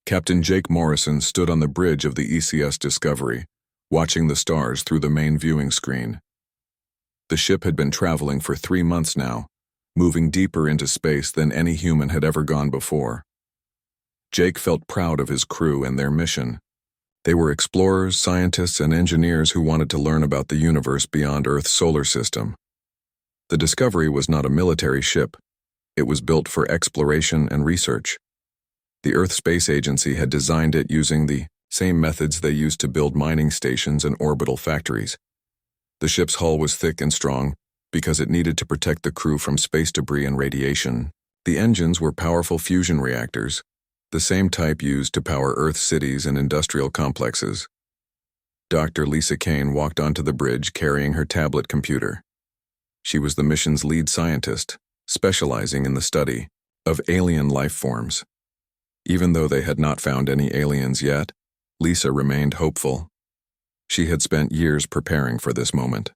Captain Jake Morrison stood on the bridge of the ECS Discovery, watching the stars through the main viewing screen. The ship had been traveling for 3 months now, moving deeper into space than any human had ever gone before. Jake felt proud of his crew and their mission. They were explorers, scientists, and engineers who wanted to learn about the universe beyond Earth's solar system. The Discovery was not a military ship. It was built for exploration and research. The Earth Space Agency had designed it using the same methods they used to build mining stations and orbital factories. The ship's hull was thick and strong because it needed to protect the crew from space debris and radiation. The engines were powerful fusion reactors, the same type used to power Earth cities and industrial complexes. Dr. Lisa Kane walked onto the bridge carrying her tablet computer. She was the mission's lead scientist, specializing in the study of alien life forms. Even though they had not found any aliens yet, Lisa remained hopeful. She had spent years preparing for this moment.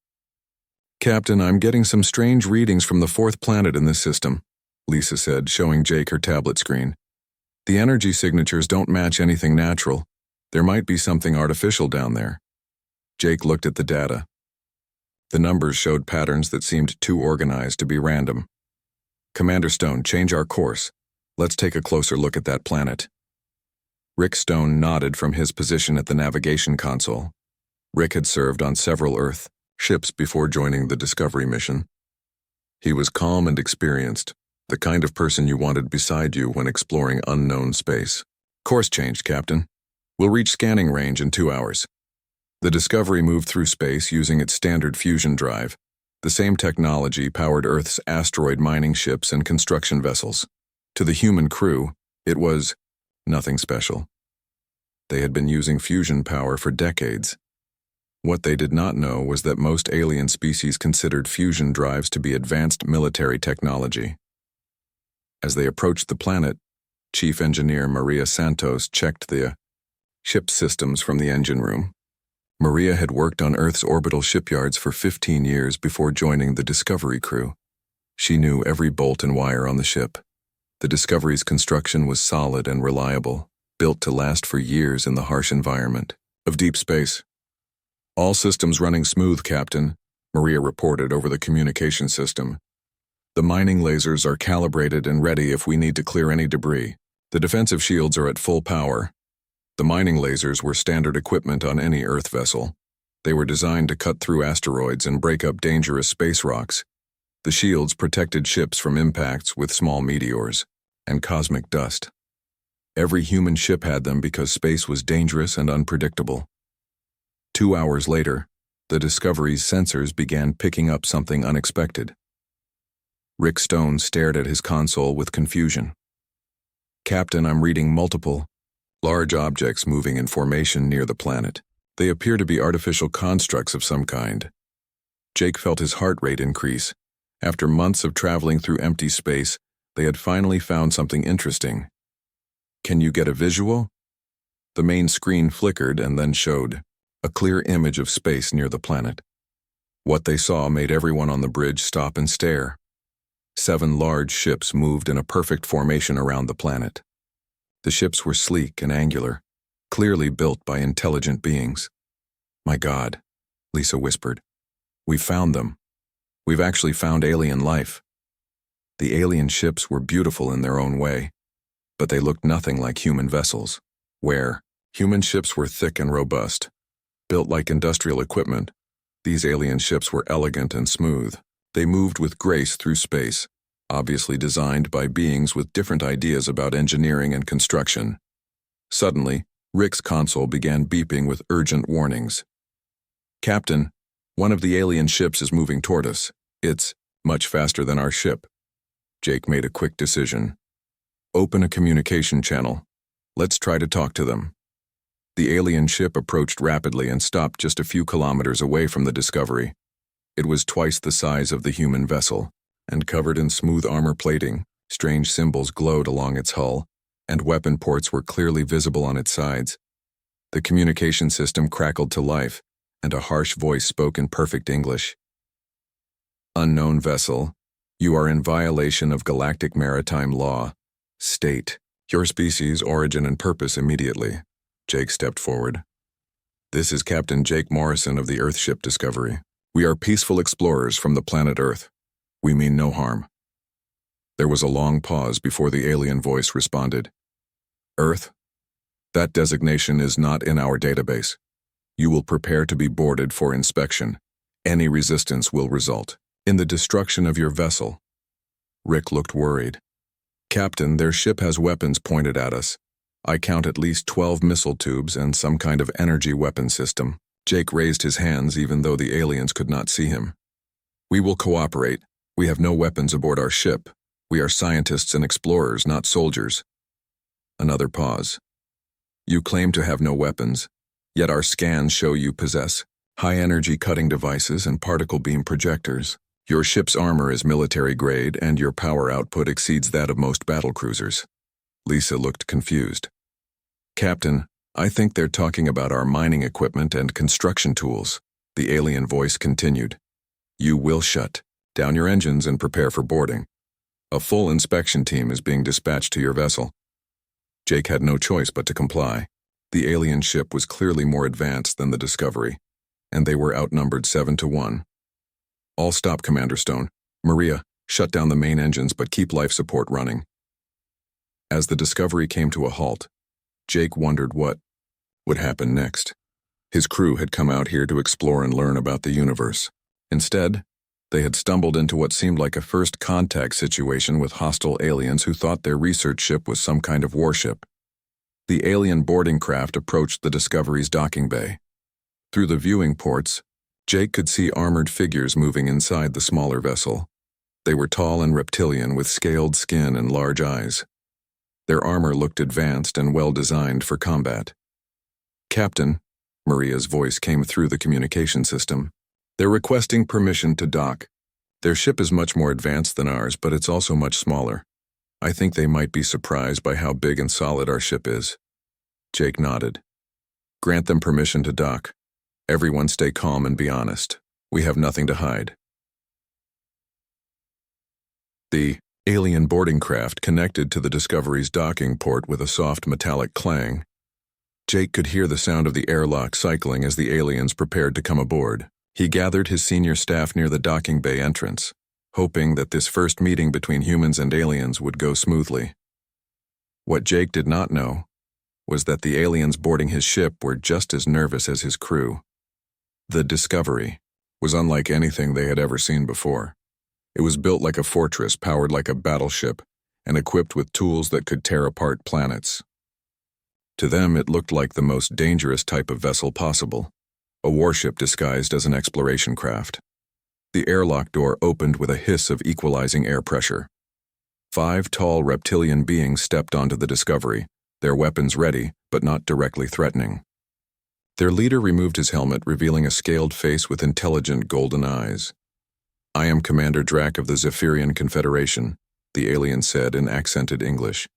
"Captain, I'm getting some strange readings from the 4th planet in this system," Lisa said, showing Jake her tablet screen. "The energy signatures don't match anything natural. There might be something artificial down there." Jake looked at the data. The numbers showed patterns that seemed too organized to be random. "Commander Stone, change our course. Let's take a closer look at that planet." Rick Stone nodded from his position at the navigation console. Rick had served on several Earth ships before joining the Discovery mission. He was calm and experienced, the kind of person you wanted beside you when exploring unknown space. "Course changed, Captain. We'll reach scanning range in 2 hours." The Discovery moved through space using its standard fusion drive. The same technology powered Earth's asteroid mining ships and construction vessels. To the human crew, it was nothing special. They had been using fusion power for decades. What they did not know was that most alien species considered fusion drives to be advanced military technology. As they approached the planet, Chief Engineer Maria Santos checked the ship systems from the engine room. Maria had worked on Earth's orbital shipyards for 15 years before joining the Discovery crew. She knew every bolt and wire on the ship. The Discovery's construction was solid and reliable, built to last for years in the harsh environment of deep space. "All systems running smooth, Captain," Maria reported over the communication system. "The mining lasers are calibrated and ready if we need to clear any debris. The defensive shields are at full power." The mining lasers were standard equipment on any Earth vessel. They were designed to cut through asteroids and break up dangerous space rocks. The shields protected ships from impacts with small meteors and cosmic dust. Every human ship had them because space was dangerous and unpredictable. 2 hours later, the Discovery's sensors began picking up something unexpected. Rick Stone stared at his console with confusion. "Captain, I'm reading multiple large objects moving in formation near the planet. They appear to be artificial constructs of some kind." Jake felt his heart rate increase. After months of traveling through empty space, they had finally found something interesting. "Can you get a visual?" The main screen flickered and then showed a clear image of space near the planet. What they saw made everyone on the bridge stop and stare. 7 large ships moved in a perfect formation around the planet. The ships were sleek and angular, clearly built by intelligent beings. "My God," Lisa whispered. "We've found them. We've actually found alien life." The alien ships were beautiful in their own way, but they looked nothing like human vessels. Where human ships were thick and robust, built like industrial equipment, these alien ships were elegant and smooth. They moved with grace through space, obviously designed by beings with different ideas about engineering and construction. Suddenly, Rick's console began beeping with urgent warnings. "Captain, one of the alien ships is moving toward us. It's much faster than our ship." Jake made a quick decision. "Open a communication channel. Let's try to talk to them." The alien ship approached rapidly and stopped just a few kilometers away from the Discovery. It was twice the size of the human vessel, and covered in smooth armor plating. Strange symbols glowed along its hull, and weapon ports were clearly visible on its sides. The communication system crackled to life, and a harsh voice spoke in perfect English. "Unknown vessel, you are in violation of galactic maritime law. State, Your species, origin, and purpose immediately. Jake stepped forward. This is Captain Jake Morrison of the Earthship Discovery. We are peaceful explorers from the planet Earth. We mean no harm. There was a long pause before the alien voice responded. Earth? That designation is not in our database. You will prepare to be boarded for inspection. Any resistance will result in the destruction of your vessel. Rick looked worried. Captain, their ship has weapons pointed at us. I count at least 12 missile tubes and some kind of energy weapon system. Jake raised his hands even though the aliens could not see him. We will cooperate. We have no weapons aboard our ship. We are scientists and explorers, not soldiers. Another pause. You claim to have no weapons, yet our scans show you possess high-energy cutting devices and particle beam projectors. Your ship's armor is military grade and your power output exceeds that of most battlecruisers. Lisa looked confused. Captain, I think they're talking about our mining equipment and construction tools. The alien voice continued. You will shut down your engines and prepare for boarding. A full inspection team is being dispatched to your vessel. Jake had no choice but to comply. The alien ship was clearly more advanced than the Discovery, and they were outnumbered 7-1. All stop, Commander Stone. Maria, shut down the main engines but keep life support running. As the Discovery came to a halt, Jake wondered what would happen next. His crew had come out here to explore and learn about the universe. Instead, they had stumbled into what seemed like a first contact situation with hostile aliens who thought their research ship was some kind of warship. The alien boarding craft approached the Discovery's docking bay. Through the viewing ports, Jake could see armored figures moving inside the smaller vessel. They were tall and reptilian with scaled skin and large eyes. Their armor looked advanced and well-designed for combat. Captain, Maria's voice came through the communication system. They're requesting permission to dock. Their ship is much more advanced than ours, but it's also much smaller. I think they might be surprised by how big and solid our ship is. Jake nodded. Grant them permission to dock. Everyone stay calm and be honest. We have nothing to hide. The alien boarding craft connected to the Discovery's docking port with a soft metallic clang. Jake could hear the sound of the airlock cycling as the aliens prepared to come aboard. He gathered his senior staff near the docking bay entrance, hoping that this first meeting between humans and aliens would go smoothly. What Jake did not know was that the aliens boarding his ship were just as nervous as his crew. The Discovery was unlike anything they had ever seen before. It was built like a fortress, powered like a battleship, and equipped with tools that could tear apart planets. To them, it looked like the most dangerous type of vessel possible, a warship disguised as an exploration craft. The airlock door opened with a hiss of equalizing air pressure. 5 tall reptilian beings stepped onto the Discovery, their weapons ready, but not directly threatening. Their leader removed his helmet, revealing a scaled face with intelligent golden eyes. I am Commander Drac of the Zephyrian Confederation, the alien said in accented English.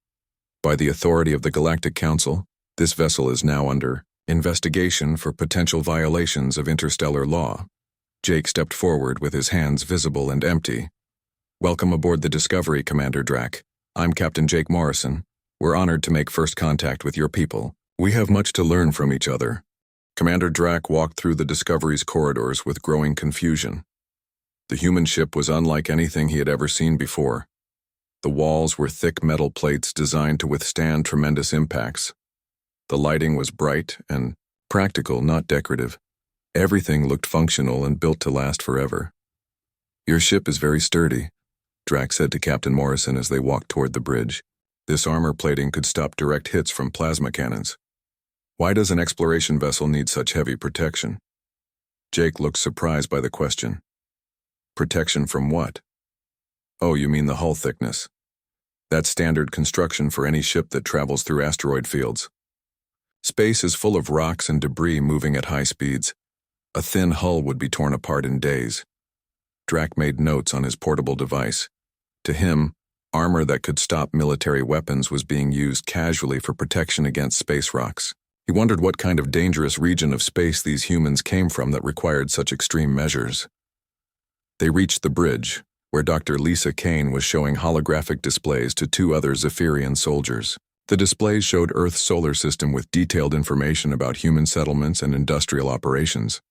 By the authority of the Galactic Council, this vessel is now under investigation for potential violations of interstellar law. Jake stepped forward with his hands visible and empty. Welcome aboard the Discovery, Commander Drac. I'm Captain Jake Morrison. We're honored to make first contact with your people. We have much to learn from each other. Commander Drac walked through the Discovery's corridors with growing confusion. The human ship was unlike anything he had ever seen before. The walls were thick metal plates designed to withstand tremendous impacts. The lighting was bright and practical, not decorative. Everything looked functional and built to last forever. Your ship is very sturdy, Drac said to Captain Morrison as they walked toward the bridge. This armor plating could stop direct hits from plasma cannons. Why does an exploration vessel need such heavy protection? Jake looked surprised by the question. Protection from what? Oh, you mean the hull thickness. That's standard construction for any ship that travels through asteroid fields. Space is full of rocks and debris moving at high speeds. A thin hull would be torn apart in days. Drac made notes on his portable device. To him, armor that could stop military weapons was being used casually for protection against space rocks. He wondered what kind of dangerous region of space these humans came from that required such extreme measures. They reached the bridge, where Dr. Lisa Kane was showing holographic displays to 2 other Zephyrian soldiers. The displays showed Earth's solar system with detailed information about human settlements and industrial operations.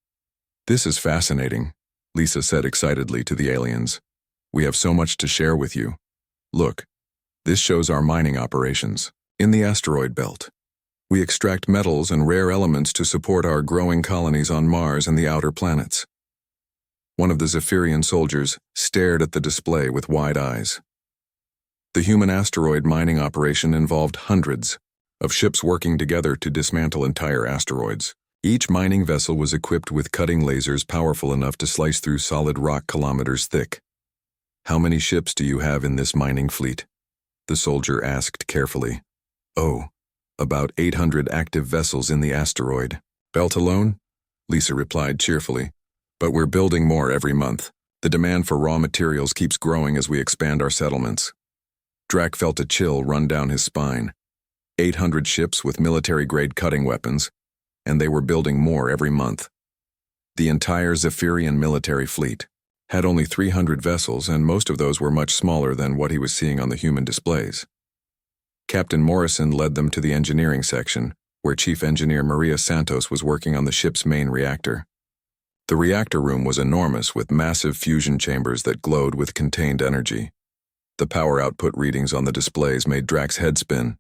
"This is fascinating," Lisa said excitedly to the aliens. "We have so much to share with you. Look, this shows our mining operations in the asteroid belt. We extract metals and rare elements to support our growing colonies on Mars and the outer planets." One of the Zephyrian soldiers stared at the display with wide eyes. The human asteroid mining operation involved hundreds of ships working together to dismantle entire asteroids. Each mining vessel was equipped with cutting lasers powerful enough to slice through solid rock kilometers thick. "How many ships do you have in this mining fleet?" the soldier asked carefully. "Oh, about 800 active vessels in the asteroid belt alone," Lisa replied cheerfully. "But we're building more every month. The demand for raw materials keeps growing as we expand our settlements." Drac felt a chill run down his spine. 800 ships with military-grade cutting weapons, and they were building more every month. The entire Zephyrian military fleet had only 300 vessels, and most of those were much smaller than what he was seeing on the human displays. Captain Morrison led them to the engineering section, where Chief Engineer Maria Santos was working on the ship's main reactor. The reactor room was enormous, with massive fusion chambers that glowed with contained energy. The power output readings on the displays made Drac's head spin.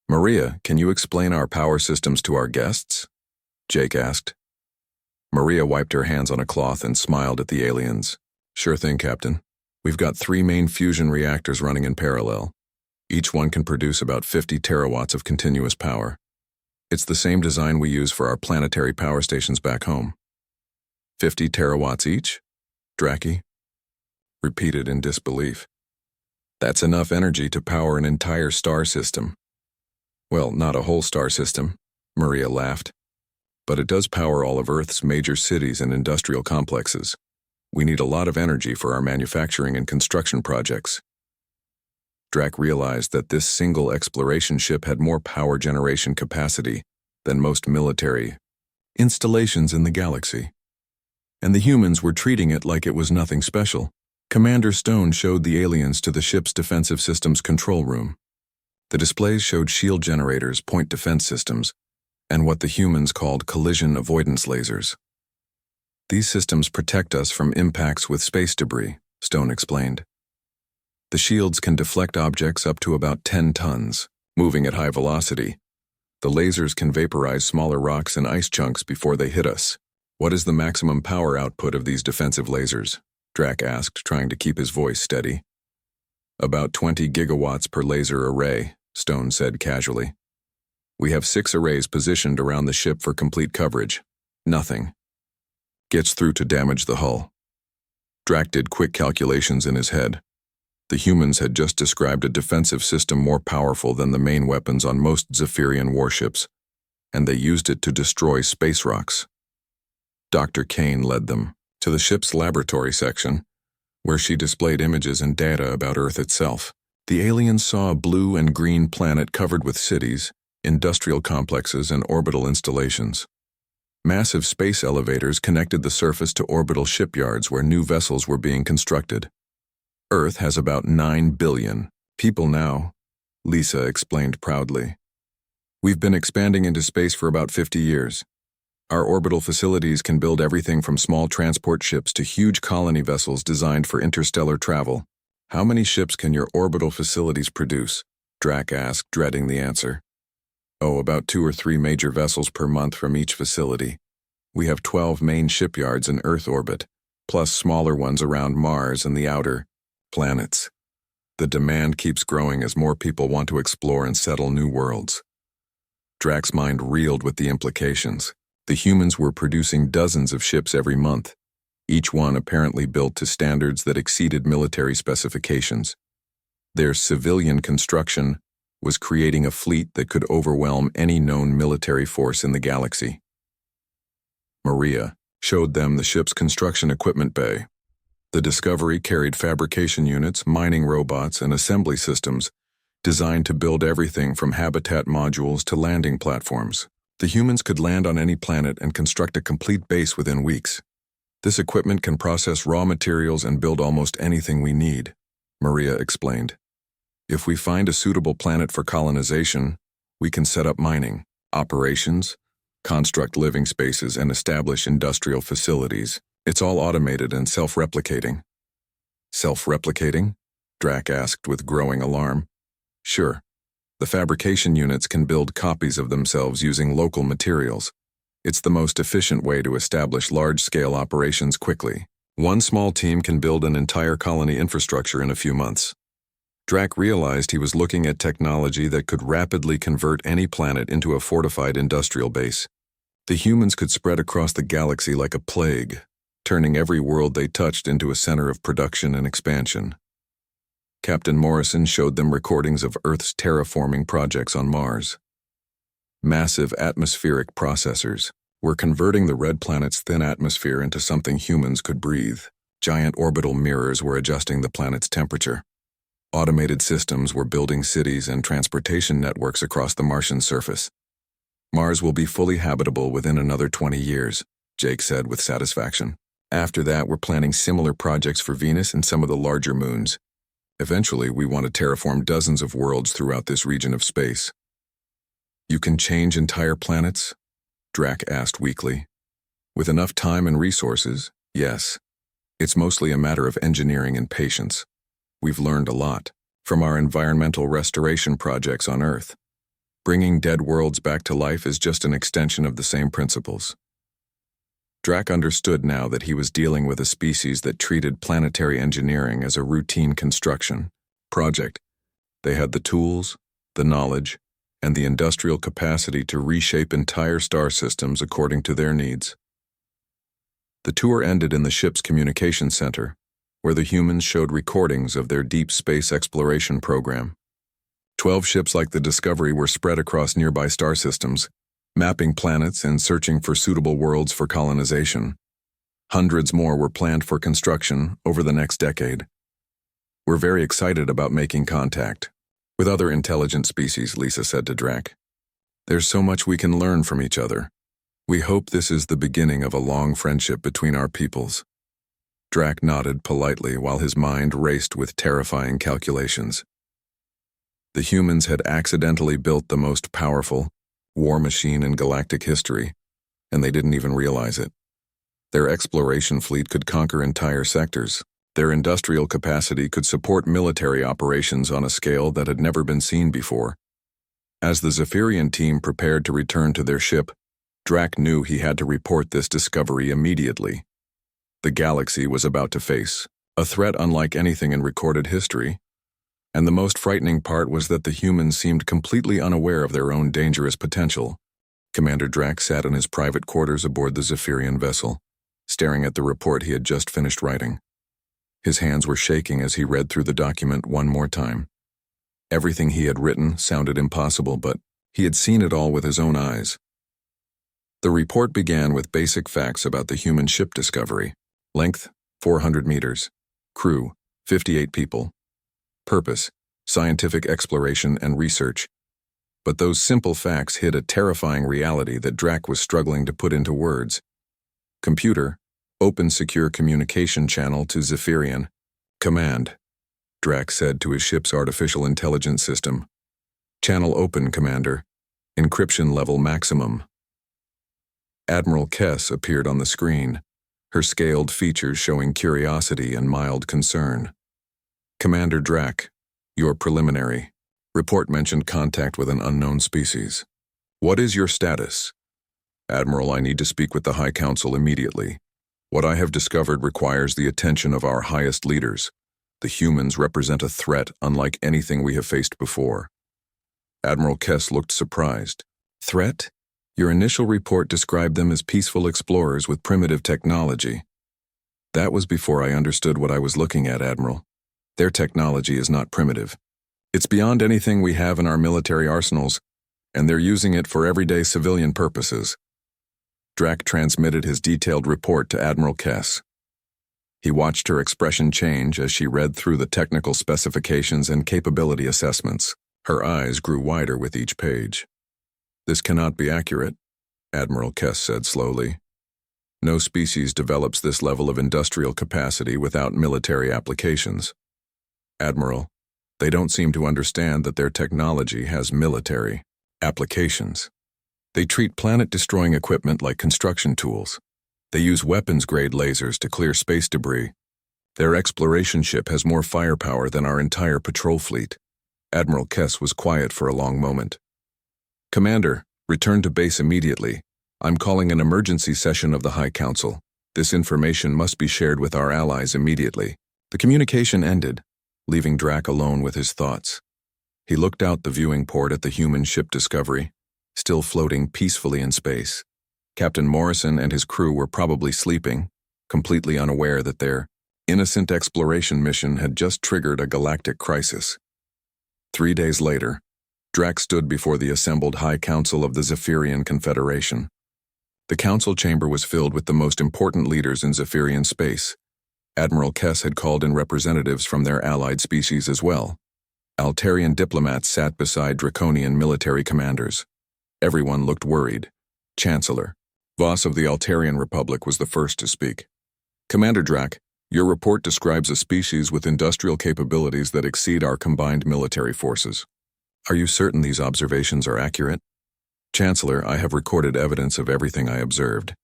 "Maria, can you explain our power systems to our guests?" Jake asked. Maria wiped her hands on a cloth and smiled at the aliens. "Sure thing, Captain. We've got 3 main fusion reactors running in parallel. Each one can produce about 50 terawatts of continuous power. It's the same design we use for our planetary power stations back home." 50 terawatts each? Draki repeated in disbelief. "That's enough energy to power an entire star system." "Well, not a whole star system," Maria laughed. "But it does power all of Earth's major cities and industrial complexes. We need a lot of energy for our manufacturing and construction projects." Drac realized that this single exploration ship had more power generation capacity than most military installations in the galaxy. And the humans were treating it like it was nothing special. Commander Stone showed the aliens to the ship's defensive systems control room. The displays showed shield generators, point defense systems, and what the humans called collision avoidance lasers. "These systems protect us from impacts with space debris," Stone explained. "The shields can deflect objects up to about 10 tons, moving at high velocity. The lasers can vaporize smaller rocks and ice chunks before they hit us." "What is the maximum power output of these defensive lasers?" Drac asked, trying to keep his voice steady. "About 20 gigawatts per laser array," Stone said casually. "We have 6 arrays positioned around the ship for complete coverage. Nothing gets through to damage the hull." Drac did quick calculations in his head. The humans had just described a defensive system more powerful than the main weapons on most Zephyrian warships, and they used it to destroy space rocks. Dr. Kane led them to the ship's laboratory section, where she displayed images and data about Earth itself. The aliens saw a blue and green planet covered with cities, industrial complexes, and orbital installations. Massive space elevators connected the surface to orbital shipyards where new vessels were being constructed. "Earth has about 9 billion people now," Lisa explained proudly. "We've been expanding into space for about 50 years. Our orbital facilities can build everything from small transport ships to huge colony vessels designed for interstellar travel." "How many ships can your orbital facilities produce?" Drac asked, dreading the answer. "Oh, about 2 or 3 major vessels per month from each facility. We have 12 main shipyards in Earth orbit, plus smaller ones around Mars and the outer planets. The demand keeps growing as more people want to explore and settle new worlds." Drac's mind reeled with the implications. The humans were producing dozens of ships every month, each one apparently built to standards that exceeded military specifications. Their civilian construction was creating a fleet that could overwhelm any known military force in the galaxy. Maria showed them the ship's construction equipment bay. The Discovery carried fabrication units, mining robots, and assembly systems designed to build everything from habitat modules to landing platforms. The humans could land on any planet and construct a complete base within weeks. "This equipment can process raw materials and build almost anything we need," Maria explained. If we find a suitable planet for colonization, we can set up mining, operations, construct living spaces, and establish industrial facilities. It's all automated and self-replicating. Self-replicating? Drac asked with growing alarm. Sure. The fabrication units can build copies of themselves using local materials. It's the most efficient way to establish large-scale operations quickly. One small team can build an entire colony infrastructure in a few months. Drac realized he was looking at technology that could rapidly convert any planet into a fortified industrial base. The humans could spread across the galaxy like a plague, turning every world they touched into a center of production and expansion. Captain Morrison showed them recordings of Earth's terraforming projects on Mars. Massive atmospheric processors were converting the red planet's thin atmosphere into something humans could breathe. Giant orbital mirrors were adjusting the planet's temperature. Automated systems were building cities and transportation networks across the Martian surface. Mars will be fully habitable within another 20 years, Jake said with satisfaction. After that, we're planning similar projects for Venus and some of the larger moons. Eventually, we want to terraform dozens of worlds throughout this region of space. You can change entire planets? Drac asked weakly. With enough time and resources, yes. It's mostly a matter of engineering and patience. We've learned a lot from our environmental restoration projects on Earth. Bringing dead worlds back to life is just an extension of the same principles. Drac understood now that he was dealing with a species that treated planetary engineering as a routine construction project. They had the tools, the knowledge, and the industrial capacity to reshape entire star systems according to their needs. The tour ended in the ship's communication center, where the humans showed recordings of their deep space exploration program. 12 ships like the Discovery were spread across nearby star systems, mapping planets and searching for suitable worlds for colonization. Hundreds more were planned for construction over the next decade. We're very excited about making contact with other intelligent species, Lisa said to Drac. There's so much we can learn from each other. We hope this is the beginning of a long friendship between our peoples. Drac nodded politely while his mind raced with terrifying calculations. The humans had accidentally built the most powerful war machine in galactic history, and they didn't even realize it. Their exploration fleet could conquer entire sectors. Their industrial capacity could support military operations on a scale that had never been seen before. As the Zephyrian team prepared to return to their ship, Drac knew he had to report this discovery immediately. The galaxy was about to face a threat unlike anything in recorded history, and the most frightening part was that the humans seemed completely unaware of their own dangerous potential. Commander Drac sat in his private quarters aboard the Zephyrian vessel, staring at the report he had just finished writing. His hands were shaking as he read through the document one more time. Everything he had written sounded impossible, but he had seen it all with his own eyes. The report began with basic facts about the human ship Discovery. Length, 400 meters. Crew, 58 people. Purpose, scientific exploration and research. But those simple facts hid a terrifying reality that Drac was struggling to put into words. Computer, open secure communication channel to Zephyrian. Command, Drac said to his ship's artificial intelligence system. Channel open, Commander. Encryption level maximum. Admiral Kess appeared on the screen, her scaled features showing curiosity and mild concern. Commander Drac, your preliminary. Report mentioned contact with an unknown species. What is your status? Admiral, I need to speak with the High Council immediately. What I have discovered requires the attention of our highest leaders. The humans represent a threat unlike anything we have faced before. Admiral Kess looked surprised. Threat? Your initial report described them as peaceful explorers with primitive technology. That was before I understood what I was looking at, Admiral. Their technology is not primitive. It's beyond anything we have in our military arsenals, and they're using it for everyday civilian purposes. Drac transmitted his detailed report to Admiral Kess. He watched her expression change as she read through the technical specifications and capability assessments. Her eyes grew wider with each page. This cannot be accurate, Admiral Kess said slowly. No species develops this level of industrial capacity without military applications. Admiral, They don't seem to understand that their technology has military applications. They treat planet-destroying equipment like construction tools. They use weapons-grade lasers to clear space debris. Their exploration ship has more firepower than our entire patrol fleet. Admiral Kess was quiet for a long moment. Commander, return to base immediately. I'm calling an emergency session of the High Council. This information must be shared with our allies immediately. The communication ended, leaving Drac alone with his thoughts. He looked out the viewing port at the human ship Discovery, still floating peacefully in space. Captain Morrison and his crew were probably sleeping, completely unaware that their innocent exploration mission had just triggered a galactic crisis. 3 days later, Drac stood before the assembled High Council of the Zephyrian Confederation. The council chamber was filled with the most important leaders in Zephyrian space. Admiral Kess had called in representatives from their allied species as well. Altarian diplomats sat beside Draconian military commanders. Everyone looked worried. Chancellor Voss of the Altarian Republic was the first to speak. Commander Drac, your report describes a species with industrial capabilities that exceed our combined military forces. Are you certain these observations are accurate? Chancellor, I have recorded evidence of everything I observed.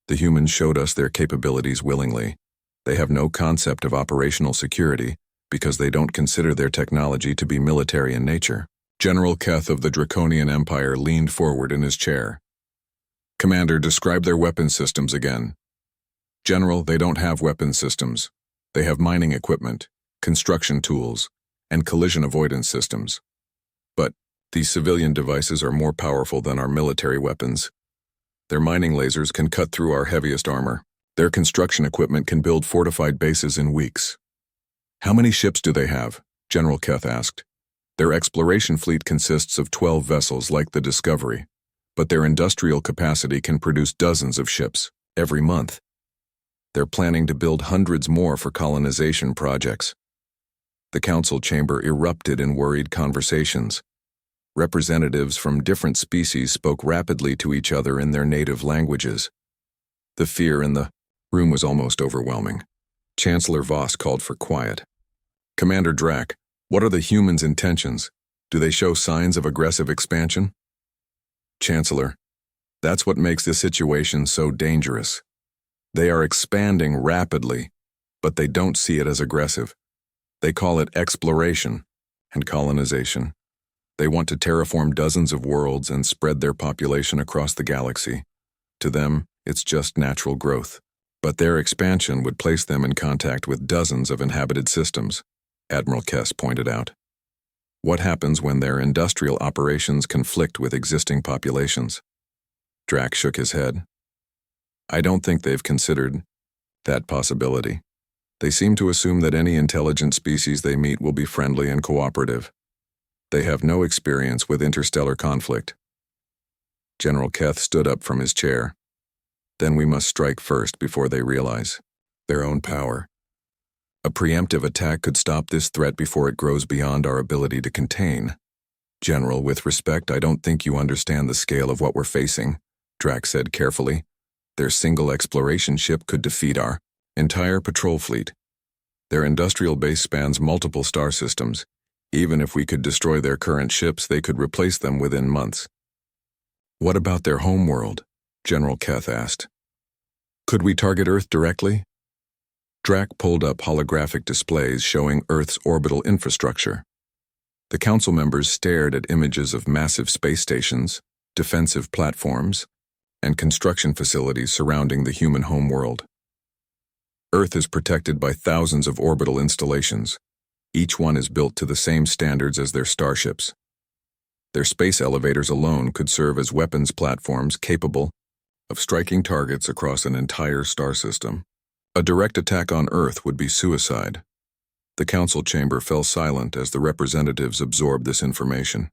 The humans showed us their capabilities willingly. They have no concept of operational security because they don't consider their technology to be military in nature. General Keth of the Draconian Empire leaned forward in his chair. Commander, describe their weapon systems again. General, they don't have weapon systems. They have mining equipment, construction tools, and collision avoidance systems. But these civilian devices are more powerful than our military weapons. Their mining lasers can cut through our heaviest armor. Their construction equipment can build fortified bases in weeks. How many ships do they have? General Keth asked. Their exploration fleet consists of 12 vessels like the Discovery, but their industrial capacity can produce dozens of ships every month. They're planning to build hundreds more for colonization projects. The council chamber erupted in worried conversations. Representatives from different species spoke rapidly to each other in their native languages. The fear in the room was almost overwhelming. Chancellor Voss called for quiet. Commander Drac, what are the humans' intentions? Do they show signs of aggressive expansion? Chancellor, that's what makes this situation so dangerous. They are expanding rapidly, but they don't see it as aggressive. They call it exploration and colonization. They want to terraform dozens of worlds and spread their population across the galaxy. To them, it's just natural growth. But their expansion would place them in contact with dozens of inhabited systems, Admiral Kess pointed out. What happens when their industrial operations conflict with existing populations? Drac shook his head. I don't think they've considered that possibility. They seem to assume that any intelligent species they meet will be friendly and cooperative. They have no experience with interstellar conflict. General Keth stood up from his chair. Then we must strike first before they realize their own power. A preemptive attack could stop this threat before it grows beyond our ability to contain. General, with respect, I don't think you understand the scale of what we're facing, Drac said carefully. Their single exploration ship could defeat our entire patrol fleet. Their industrial base spans multiple star systems. Even if we could destroy their current ships, they could replace them within months. What about their homeworld? General Keth asked. Could we target Earth directly? Drac pulled up holographic displays showing Earth's orbital infrastructure. The council members stared at images of massive space stations, defensive platforms, and construction facilities surrounding the human homeworld. Earth is protected by thousands of orbital installations. Each one is built to the same standards as their starships. Their space elevators alone could serve as weapons platforms capable of striking targets across an entire star system. A direct attack on Earth would be suicide. The council chamber fell silent as the representatives absorbed this information.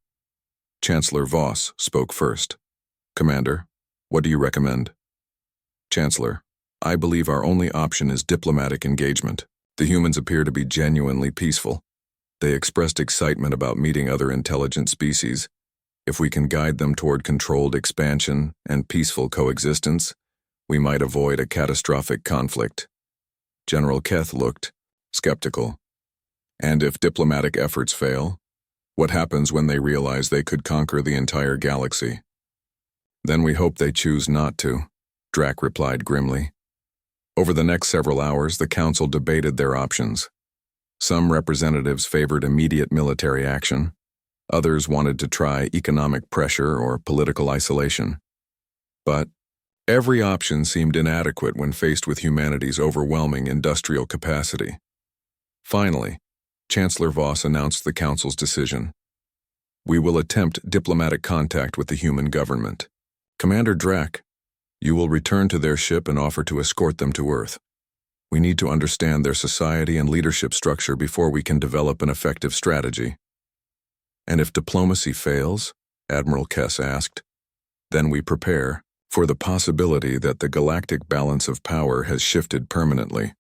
Chancellor Voss spoke first. Commander, what do you recommend? Chancellor, I believe our only option is diplomatic engagement. The humans appear to be genuinely peaceful. They expressed excitement about meeting other intelligent species. If we can guide them toward controlled expansion and peaceful coexistence, we might avoid a catastrophic conflict. General Keth looked skeptical. And if diplomatic efforts fail, what happens when they realize they could conquer the entire galaxy? Then we hope they choose not to, Drac replied grimly. Over the next several hours, the council debated their options. Some representatives favored immediate military action. Others wanted to try economic pressure or political isolation. But every option seemed inadequate when faced with humanity's overwhelming industrial capacity. Finally, Chancellor Voss announced the Council's decision. We will attempt diplomatic contact with the human government. Commander Drac, you will return to their ship and offer to escort them to Earth. We need to understand their society and leadership structure before we can develop an effective strategy. And if diplomacy fails, Admiral Kess asked, then we prepare for the possibility that the galactic balance of power has shifted permanently,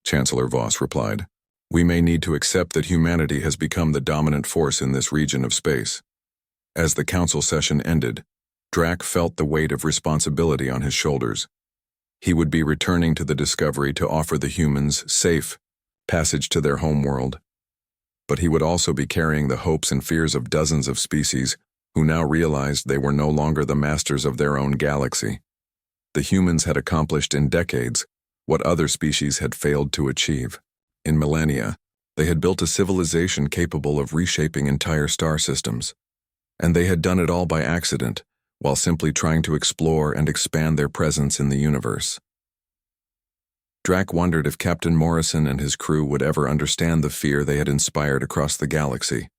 Chancellor Voss replied. We may need to accept that humanity has become the dominant force in this region of space. As the council session ended, Drac felt the weight of responsibility on his shoulders. He would be returning to the Discovery to offer the humans safe passage to their homeworld. But he would also be carrying the hopes and fears of dozens of species who now realized they were no longer the masters of their own galaxy. The humans had accomplished in decades what other species had failed to achieve. In millennia, they had built a civilization capable of reshaping entire star systems. And they had done it all by accident, while simply trying to explore and expand their presence in the universe. Drac wondered if Captain Morrison and his crew would ever understand the fear they had inspired across the galaxy.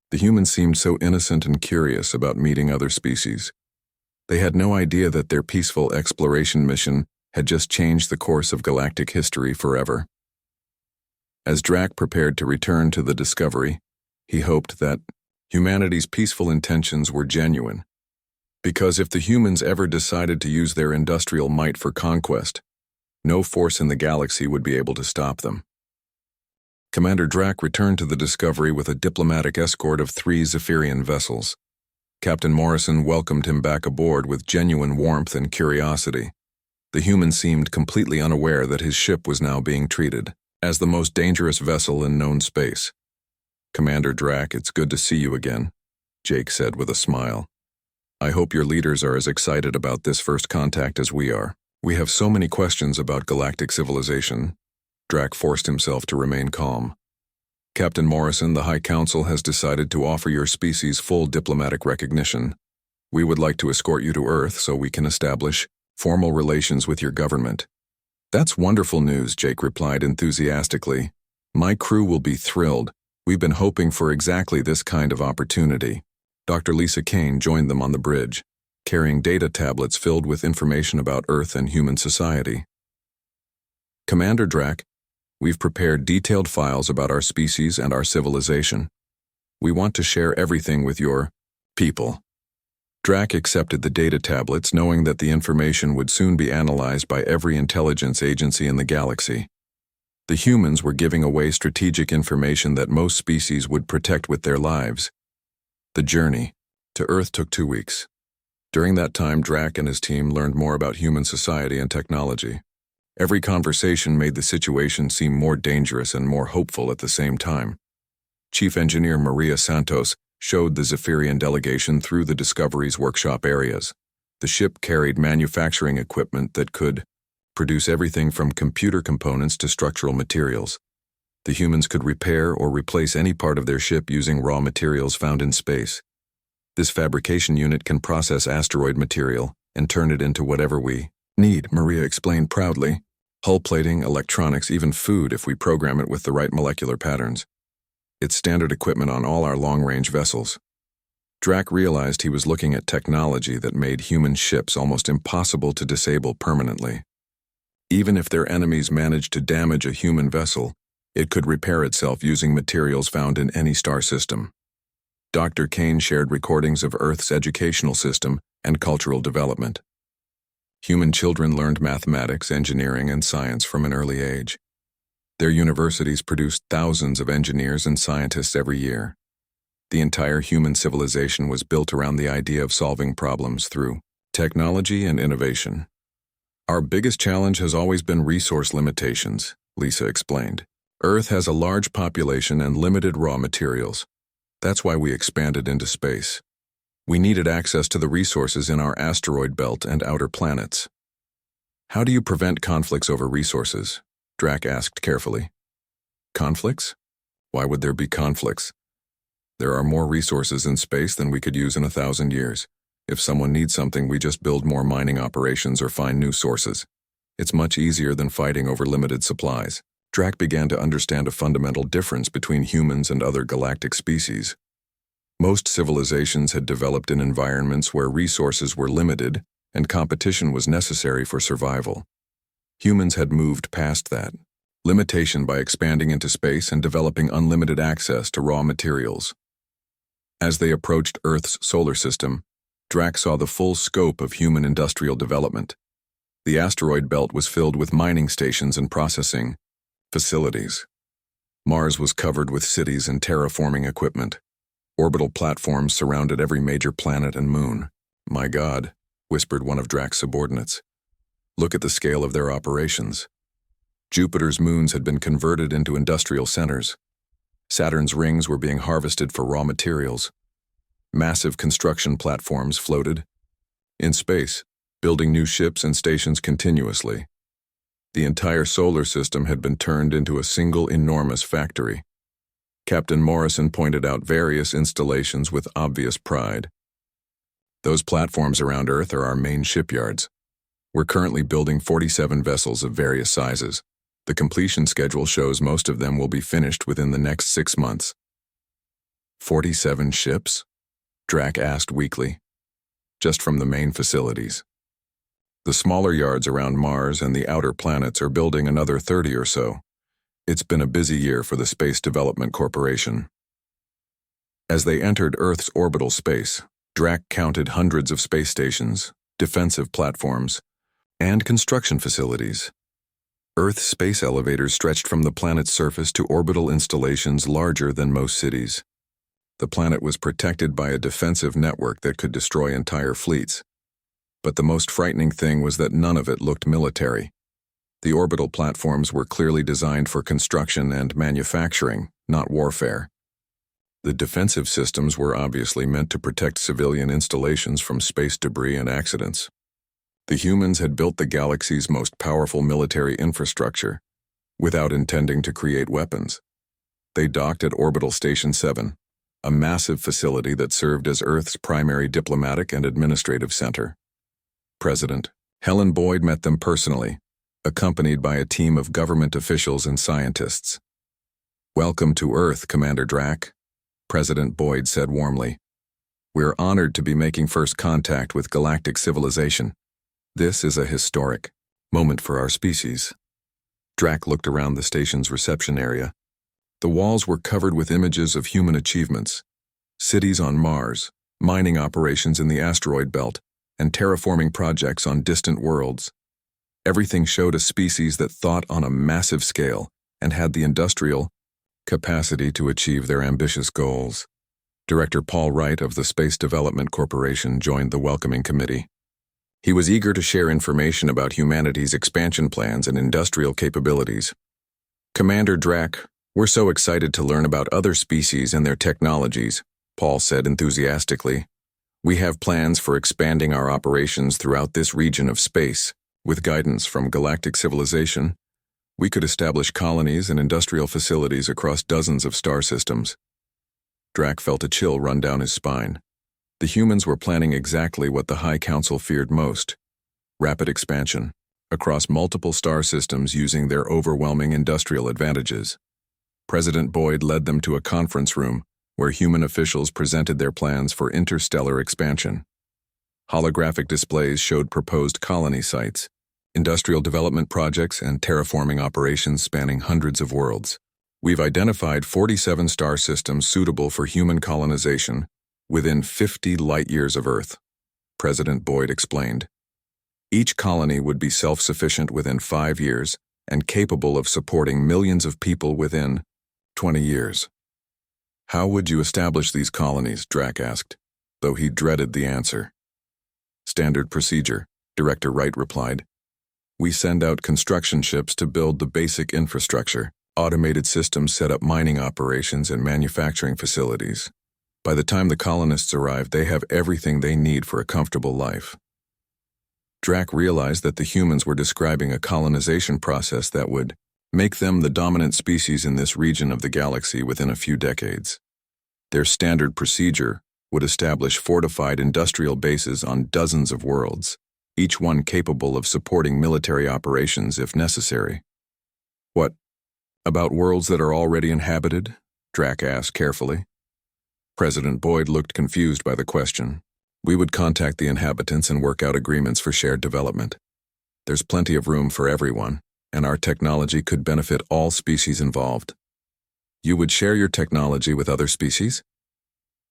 The humans seemed so innocent and curious about meeting other species. They had no idea that their peaceful exploration mission had just changed the course of galactic history forever. As Drac prepared to return to the Discovery, he hoped that humanity's peaceful intentions were genuine. Because if the humans ever decided to use their industrial might for conquest, no force in the galaxy would be able to stop them. Commander Drac returned to the Discovery with a diplomatic escort of 3 Zephyrian vessels. Captain Morrison welcomed him back aboard with genuine warmth and curiosity. The human seemed completely unaware that his ship was now being treated as the most dangerous vessel in known space. Commander Drac, it's good to see you again, Jake said with a smile. I hope your leaders are as excited about this first contact as we are. We have so many questions about galactic civilization. Drac forced himself to remain calm. Captain Morrison, the High Council has decided to offer your species full diplomatic recognition. We would like to escort you to Earth so we can establish formal relations with your government. That's wonderful news, Jake replied enthusiastically. My crew will be thrilled. We've been hoping for exactly this kind of opportunity. Dr. Lisa Kane joined them on the bridge, carrying data tablets filled with information about Earth and human society. Commander Drac, we've prepared detailed files about our species and our civilization. We want to share everything with your people. Drac accepted the data tablets, knowing that the information would soon be analyzed by every intelligence agency in the galaxy. The humans were giving away strategic information that most species would protect with their lives. The journey to Earth took 2 weeks. During that time, Drac and his team learned more about human society and technology. Every conversation made the situation seem more dangerous and more hopeful at the same time. Chief Engineer Maria Santos showed the Zephyrian delegation through the Discovery's workshop areas. The ship carried manufacturing equipment that could produce everything from computer components to structural materials. The humans could repair or replace any part of their ship using raw materials found in space. This fabrication unit can process asteroid material and turn it into whatever we need, Maria explained proudly. Hull plating, electronics, even food if we program it with the right molecular patterns. It's standard equipment on all our long-range vessels. Drac realized he was looking at technology that made human ships almost impossible to disable permanently. Even if their enemies managed to damage a human vessel, it could repair itself using materials found in any star system. Dr. Kane shared recordings of Earth's educational system and cultural development. Human children learned mathematics, engineering, and science from an early age. Their universities produced thousands of engineers and scientists every year. The entire human civilization was built around the idea of solving problems through technology and innovation. Our biggest challenge has always been resource limitations, Lisa explained. Earth has a large population and limited raw materials. That's why we expanded into space. We needed access to the resources in our asteroid belt and outer planets. How do you prevent conflicts over resources? Drac asked carefully. Conflicts? Why would there be conflicts? There are more resources in space than we could use in 1,000 years. If someone needs something, we just build more mining operations or find new sources. It's much easier than fighting over limited supplies. Drac began to understand a fundamental difference between humans and other galactic species. Most civilizations had developed in environments where resources were limited and competition was necessary for survival. Humans had moved past that limitation by expanding into space and developing unlimited access to raw materials. As they approached Earth's solar system, Drac saw the full scope of human industrial development. The asteroid belt was filled with mining stations and processing facilities. Mars was covered with cities and terraforming equipment. Orbital platforms surrounded every major planet and moon. "My God," whispered one of Drac's subordinates. "Look at the scale of their operations." Jupiter's moons had been converted into industrial centers. Saturn's rings were being harvested for raw materials. Massive construction platforms floated in space, building new ships and stations continuously. The entire solar system had been turned into a single enormous factory. Captain Morrison pointed out various installations with obvious pride. "Those platforms around Earth are our main shipyards. We're currently building 47 vessels of various sizes. The completion schedule shows most of them will be finished within the next 6 months." 47 ships? Drac asked weakly. "Just from the main facilities. The smaller yards around Mars and the outer planets are building another 30 or so. It's been a busy year for the Space Development Corporation." As they entered Earth's orbital space, Drac counted hundreds of space stations, defensive platforms, and construction facilities. Earth's space elevators stretched from the planet's surface to orbital installations larger than most cities. The planet was protected by a defensive network that could destroy entire fleets. But the most frightening thing was that none of it looked military. The orbital platforms were clearly designed for construction and manufacturing, not warfare. The defensive systems were obviously meant to protect civilian installations from space debris and accidents. The humans had built the galaxy's most powerful military infrastructure without intending to create weapons. They docked at Orbital Station 7, a massive facility that served as Earth's primary diplomatic and administrative center. President Helen Boyd met them personally, accompanied by a team of government officials and scientists. "Welcome to Earth, Commander Drac," President Boyd said warmly. "We're honored to be making first contact with galactic civilization. This is a historic moment for our species." Drac looked around the station's reception area. The walls were covered with images of human achievements: cities on Mars, mining operations in the asteroid belt, and terraforming projects on distant worlds. Everything showed a species that thought on a massive scale and had the industrial capacity to achieve their ambitious goals. Director Paul Wright of the Space Development Corporation joined the welcoming committee. He was eager to share information about humanity's expansion plans and industrial capabilities. "Commander Drac, we're so excited to learn about other species and their technologies," Paul said enthusiastically. "We have plans for expanding our operations throughout this region of space. With guidance from galactic civilization, we could establish colonies and industrial facilities across dozens of star systems." Drac felt a chill run down his spine. The humans were planning exactly what the High Council feared most: rapid expansion across multiple star systems using their overwhelming industrial advantages. President Boyd led them to a conference room where human officials presented their plans for interstellar expansion. Holographic displays showed proposed colony sites, industrial development projects, and terraforming operations spanning hundreds of worlds. "We've identified 47 star systems suitable for human colonization within 50 light-years of Earth," President Boyd explained. "Each colony would be self-sufficient within 5 years and capable of supporting millions of people within 20 years. "How would you establish these colonies?" Drac asked, though he dreaded the answer. "Standard procedure," Director Wright replied. "We send out construction ships to build the basic infrastructure, Automated systems set up mining operations and manufacturing facilities. By the time the colonists arrive, they have everything they need for a comfortable life. Drac realized that the humans were describing a colonization process that would make them the dominant species in this region of the galaxy within a few decades. Their standard procedure would establish fortified industrial bases on dozens of worlds, each one capable of supporting military operations if necessary. What about worlds that are already inhabited? Drac asked carefully. President Boyd looked confused by the question. We would contact the inhabitants and work out agreements for shared development. There's plenty of room for everyone, and our technology could benefit all species involved. You would share your technology with other species?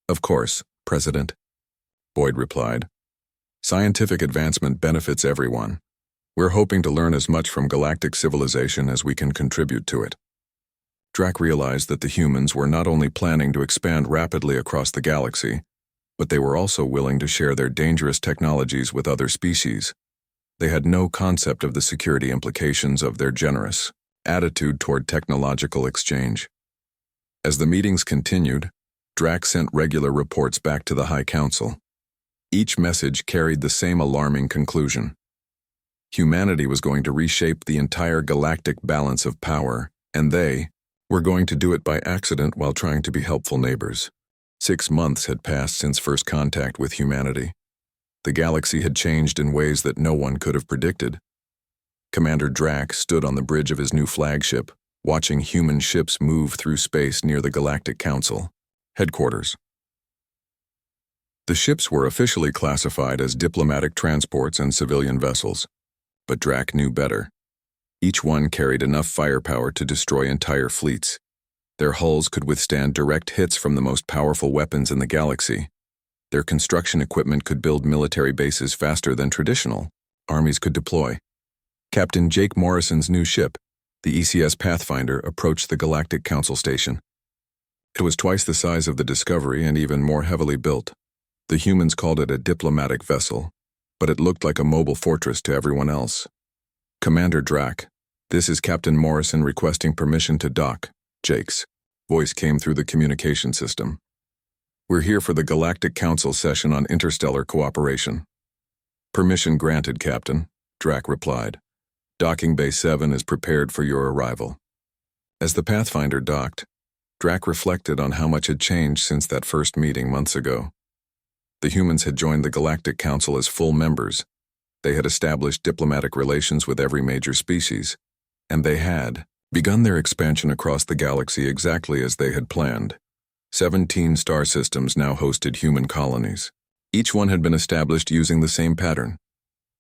Of course, President, Boyd replied. Scientific advancement benefits everyone. We're hoping to learn as much from galactic civilization as we can contribute to it. Drac realized that the humans were not only planning to expand rapidly across the galaxy, but they were also willing to share their dangerous technologies with other species. They had no concept of the security implications of their generous attitude toward technological exchange. As the meetings continued, Drac sent regular reports back to the High Council. Each message carried the same alarming conclusion. Humanity was going to reshape the entire galactic balance of power, and they were going to do it by accident while trying to be helpful neighbors. 6 months had passed since first contact with humanity. The galaxy had changed in ways that no one could have predicted. Commander Drac stood on the bridge of his new flagship, watching human ships move through space near the Galactic Council headquarters. The ships were officially classified as diplomatic transports and civilian vessels, but Drac knew better. Each one carried enough firepower to destroy entire fleets. Their hulls could withstand direct hits from the most powerful weapons in the galaxy. Their construction equipment could build military bases faster than traditional armies could deploy. Captain Jake Morrison's new ship, the ECS Pathfinder, approached the Galactic Council station. It was twice the size of the Discovery and even more heavily built. The humans called it a diplomatic vessel, but it looked like a mobile fortress to everyone else. Commander Drac, this is Captain Morrison requesting permission to dock. Jake's voice came through the communication system. We're here for the Galactic Council session on interstellar cooperation. Permission granted, Captain, Drac replied. Docking Bay 7 is prepared for your arrival. As the Pathfinder docked, Drac reflected on how much had changed since that first meeting months ago. The humans had joined the Galactic Council as full members. They had established diplomatic relations with every major species, and they had begun their expansion across the galaxy exactly as they had planned. 17 star systems now hosted human colonies. Each one had been established using the same pattern.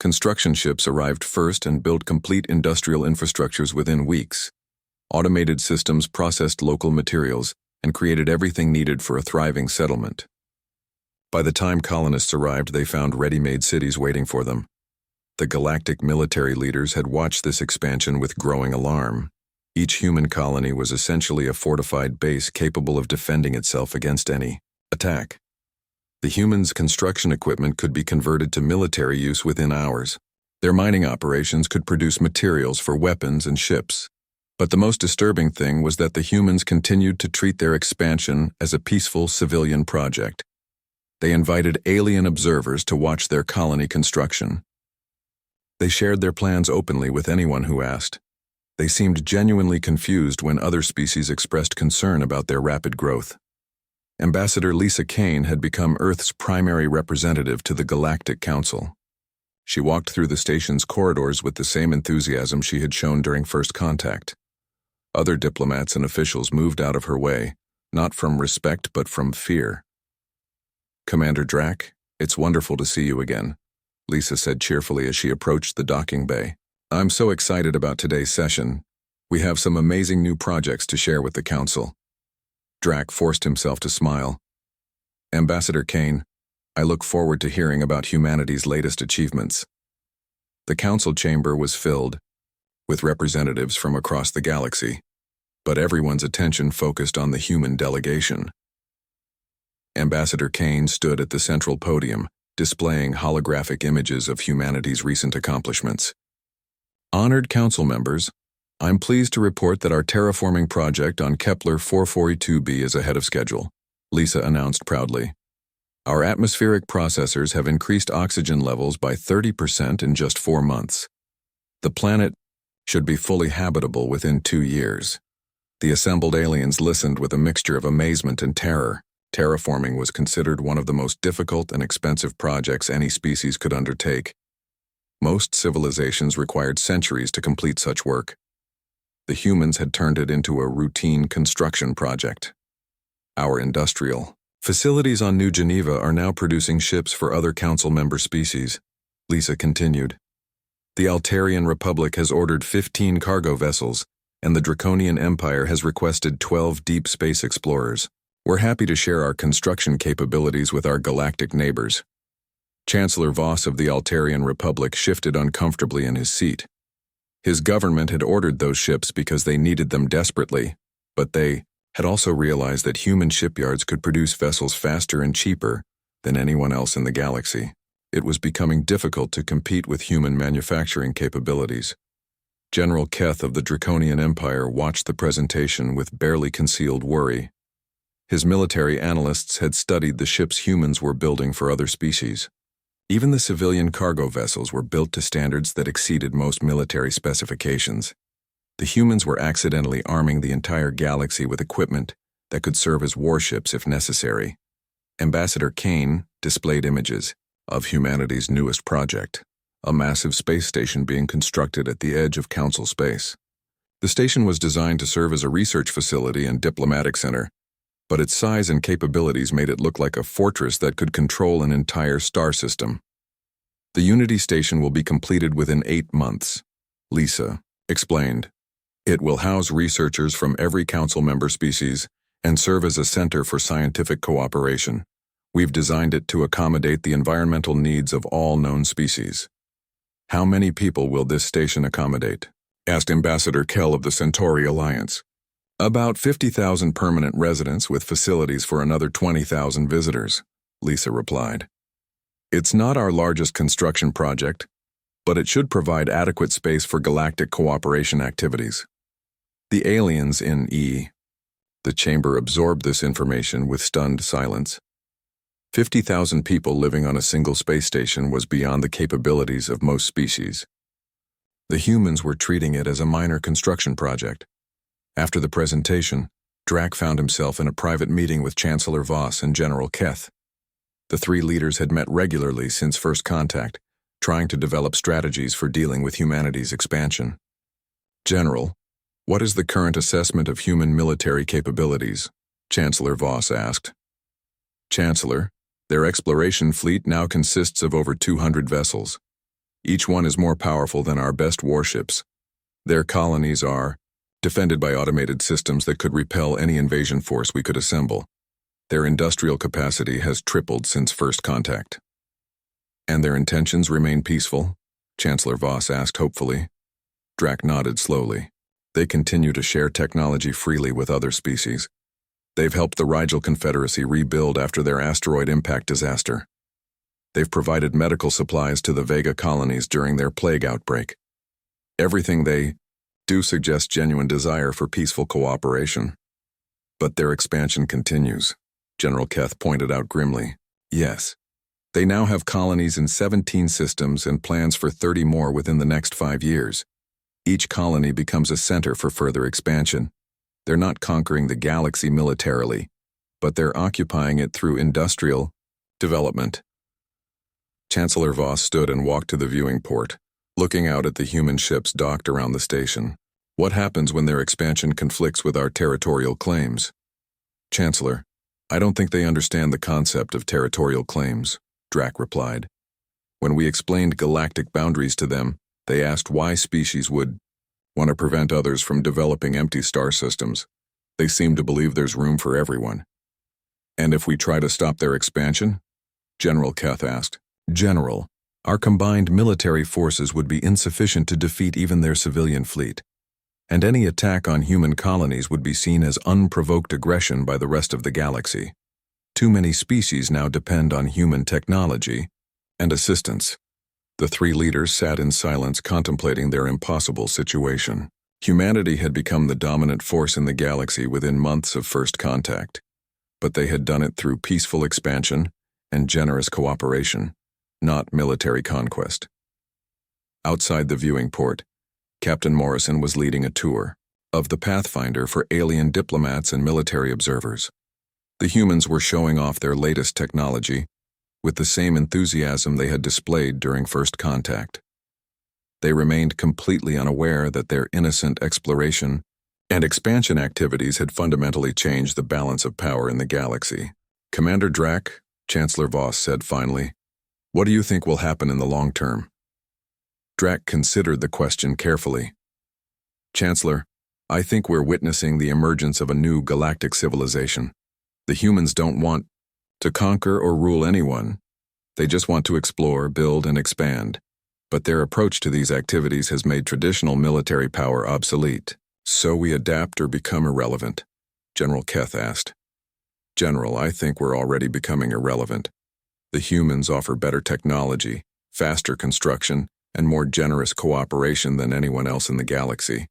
Construction ships arrived first and built complete industrial infrastructures within weeks. Automated systems processed local materials and created everything needed for a thriving settlement. By the time colonists arrived, they found ready-made cities waiting for them. The galactic military leaders had watched this expansion with growing alarm. Each human colony was essentially a fortified base capable of defending itself against any attack. The humans' construction equipment could be converted to military use within hours. Their mining operations could produce materials for weapons and ships. But the most disturbing thing was that the humans continued to treat their expansion as a peaceful civilian project. They invited alien observers to watch their colony construction. They shared their plans openly with anyone who asked. They seemed genuinely confused when other species expressed concern about their rapid growth. Ambassador Lisa Kane had become Earth's primary representative to the Galactic Council. She walked through the station's corridors with the same enthusiasm she had shown during first contact. Other diplomats and officials moved out of her way, not from respect but from fear. Commander Drac, it's wonderful to see you again, Lisa said cheerfully as she approached the docking bay. I'm so excited about today's session. We have some amazing new projects to share with the Council. Drac forced himself to smile. Ambassador Kane, I look forward to hearing about humanity's latest achievements. The Council chamber was filled with representatives from across the galaxy, but everyone's attention focused on the human delegation. Ambassador Kane stood at the central podium, displaying holographic images of humanity's recent accomplishments. Honored council members, I'm pleased to report that our terraforming project on Kepler 442b is ahead of schedule, Lisa announced proudly. Our atmospheric processors have increased oxygen levels by 30% in just 4 months. The planet should be fully habitable within 2 years. The assembled aliens listened with a mixture of amazement and terror. Terraforming was considered one of the most difficult and expensive projects any species could undertake. Most civilizations required centuries to complete such work. The humans had turned it into a routine construction project. Our industrial facilities on New Geneva are now producing ships for other council member species, Lisa continued. The Altarian Republic has ordered 15 cargo vessels, and the Draconian Empire has requested 12 deep space explorers. We're happy to share our construction capabilities with our galactic neighbors. Chancellor Voss of the Altarian Republic shifted uncomfortably in his seat. His government had ordered those ships because they needed them desperately, but they had also realized that human shipyards could produce vessels faster and cheaper than anyone else in the galaxy. It was becoming difficult to compete with human manufacturing capabilities. General Keth of the Draconian Empire watched the presentation with barely concealed worry. His military analysts had studied the ships humans were building for other species. Even the civilian cargo vessels were built to standards that exceeded most military specifications. The humans were accidentally arming the entire galaxy with equipment that could serve as warships if necessary. Ambassador Kane displayed images of humanity's newest project, a massive space station being constructed at the edge of Council space. The station was designed to serve as a research facility and diplomatic center, but its size and capabilities made it look like a fortress that could control an entire star system. The Unity station will be completed within 8 months, Lisa explained. It will house researchers from every council member species and serve as a center for scientific cooperation. We've designed it to accommodate the environmental needs of all known species. How many people will this station accommodate? Asked Ambassador Kell of the Centauri Alliance. About 50,000 permanent residents with facilities for another 20,000 visitors, Lisa replied. It's not our largest construction project, but it should provide adequate space for galactic cooperation activities. The aliens in E. The chamber absorbed this information with stunned silence. 50,000 people living on a single space station was beyond the capabilities of most species. The humans were treating it as a minor construction project. After the presentation, Drac found himself in a private meeting with Chancellor Voss and General Keth. The 3 leaders had met regularly since first contact, trying to develop strategies for dealing with humanity's expansion. General, what is the current assessment of human military capabilities? Chancellor Voss asked. Chancellor, their exploration fleet now consists of over 200 vessels. Each one is more powerful than our best warships. Their colonies are defended by automated systems that could repel any invasion force we could assemble. Their industrial capacity has tripled since first contact. And their intentions remain peaceful? Chancellor Voss asked hopefully. Drac nodded slowly. They continue to share technology freely with other species. They've helped the Rigel Confederacy rebuild after their asteroid impact disaster. They've provided medical supplies to the Vega colonies during their plague outbreak. Everything they do suggest genuine desire for peaceful cooperation. But their expansion continues, General Keth pointed out grimly. Yes. They now have colonies in 17 systems and plans for 30 more within the next 5 years. Each colony becomes a center for further expansion. They're not conquering the galaxy militarily, but they're occupying it through industrial development. Chancellor Voss stood and walked to the viewing port, looking out at the human ships docked around the station. What happens when their expansion conflicts with our territorial claims? Chancellor, I don't think they understand the concept of territorial claims, Drac replied. When we explained galactic boundaries to them, they asked why species would want to prevent others from developing empty star systems. They seem to believe there's room for everyone. And if we try to stop their expansion? General Keth asked. General, our combined military forces would be insufficient to defeat even their civilian fleet, and any attack on human colonies would be seen as unprovoked aggression by the rest of the galaxy. Too many species now depend on human technology and assistance. The 3 leaders sat in silence contemplating their impossible situation. Humanity had become the dominant force in the galaxy within months of first contact, but they had done it through peaceful expansion and generous cooperation, not military conquest. Outside the viewing port, Captain Morrison was leading a tour of the Pathfinder for alien diplomats and military observers. The humans were showing off their latest technology with the same enthusiasm they had displayed during first contact. They remained completely unaware that their innocent exploration and expansion activities had fundamentally changed the balance of power in the galaxy. "Commander Drack," Chancellor Voss said finally, "what do you think will happen in the long term?" Drack considered the question carefully. "Chancellor, I think we're witnessing the emergence of a new galactic civilization. The humans don't want to conquer or rule anyone. They just want to explore, build, and expand. But their approach to these activities has made traditional military power obsolete. So we adapt or become irrelevant?" General Keth asked. "General, I think we're already becoming irrelevant. The humans offer better technology, faster construction, and more generous cooperation than anyone else in the galaxy.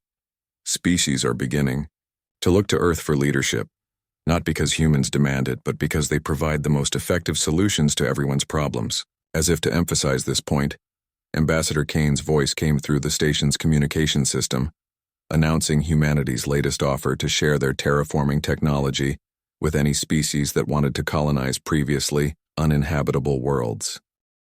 Species are beginning to look to Earth for leadership, not because humans demand it, but because they provide the most effective solutions to everyone's problems." As if to emphasize this point, Ambassador Kane's voice came through the station's communication system, announcing humanity's latest offer to share their terraforming technology with any species that wanted to colonize previously uninhabitable worlds.